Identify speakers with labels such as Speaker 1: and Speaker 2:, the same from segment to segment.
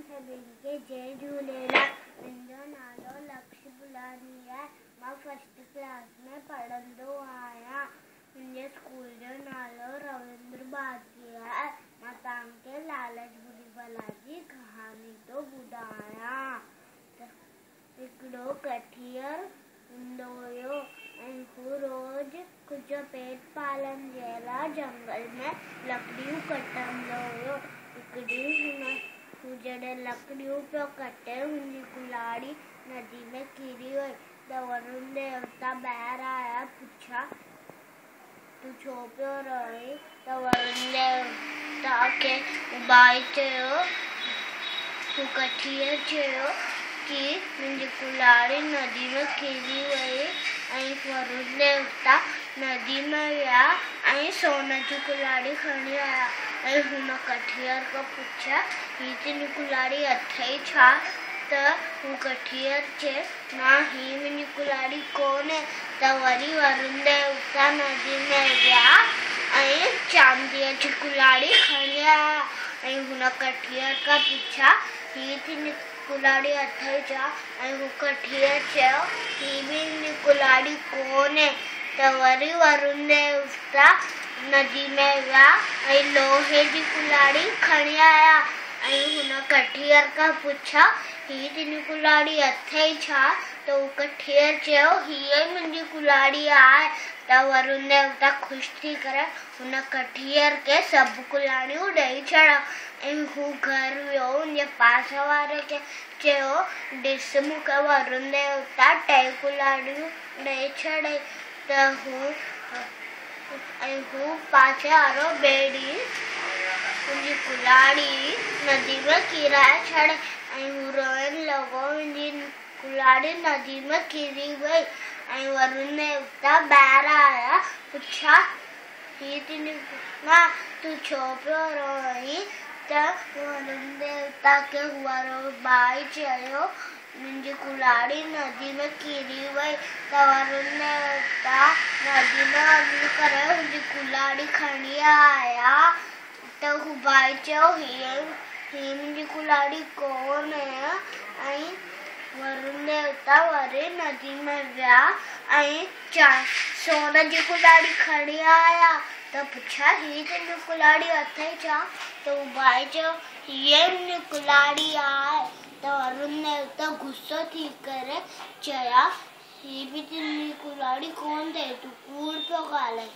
Speaker 1: सभिनि खे जय झूलेलाल। मुंहिंजो नालो लक्ष्य बुलानी आहे। मां फर्स्ट क्लास में पढ़ंदो आहियां। मुंहिंजे स्कूल जो नालो रविंद्र भारती आहे। मां तव्हांखे लालच बुरी बला जी कहानी थो ॿुधायां। हिकिड़ो कठियर हूंदो हुयो ऐं हू रोज़ कुझु पेट पालण जे लाइ जंगल में लकड़ियूं कटंदो हुयो। हिकु ॾींहुं हू जॾहिं लकड़ियूं पियो कटे, हुनजी कुल्हाड़ी नदी में किरी वई त वरुण देवता ॿाहिरि आया, पुछा तूं छो पियो रहे? त वरुण देवता खे उबाई चयो, हू कठियर चयो कि मुंहिंजी कुल्हाड़ी नदी में किरी वई। ऐं वरुण देवता नदी में विया ऐं सोन जी कुल्हाड़ी खणी आया ऐं हुन कठियर खां पुछिया, हीअ तुंहिंजी कुल्हाड़ी अथई छा? त हू कठियर चए, न हीअ मुंहिंजी कुल्हाड़ी कोन्हे। त वरी वरुण देवता नदी में विया ऐं चांदीअ जी कुल्हाड़ी खणी आया ऐं हुन कठियर खां पुछिया, हीअ तुंहिंजी कुल्हाड़ी अथई छा? ऐं हू कठियर चयो, हीअ बि मुंहिंजी कुल्हाड़ी कोन्हे। त वरी वरुण देवता नदी में विया ऐं लोहे जी कुल्हाड़ी खणी आया ऐं हुन कठियर खां पुछा, हीअ तुंहिंजी कुल्हाड़ी अथई छा? त हू कठियर चयो, हीअ ई मुंहिंजी कुल्हाड़ी आहे। त वरुण देवता ख़ुशि थी करे हुन कठियर खे सभु कुल्हाड़ियूं ॾेई छॾिया ऐं हू घरु वियो। हुनजे पासे वारे खे चयो, ॾिस मूंखे वरुण देवता 2 कुल्हाड़ियूं ॾेई छॾई। त हू पासे वारो ॿिए ॾींहुं मुंहिंजी कुल्हाड़ी नदी में किराए छॾे ऐं हू रोइण लॻो, मुंहिंजी कुल्हाड़ी नदी में किरी वई। ऐं वरुण देवता ॿाहिरि आया, पुछा, हीअ तुंहिंजी तूं छो पियो रोई? त वरुण देवता खे वारो भाई चयो, मुंहिंजी कुल्हाड़ी नदी में किरी वई। त वरुण देवता नदी में वञी करे मुंहिंजी कुल्हाड़ी खणी आया। त हू भाई चयो, हीअ मुंहिंजी कुल्हाड़ी कोन्हे। ऐं वरुण देवता वरी नदी में विया ऐं सोन जी कुल्हाड़ी खणी आया। त पुछा, हीअ तुंहिंजी कुल्हाड़ी अथई छा? त हू भाई चयो, हीअ मुंहिंजी कुल्हाड़ी आहे। त वरुण देवता गुस्सो थी करे चया, हीअ बि तुंहिंजी कुल्हाड़ी कोन थिए, तूं कूड़ पियो ॻाल्हाए।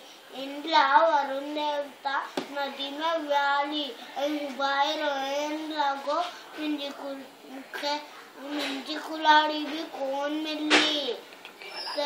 Speaker 1: इन लाइ वरुण देवता नदी में विया हली ऐं हू भाई रोइण लॻो, मूंखे मुंहिंजी कुल्हाड़ी बि कोन मिली। त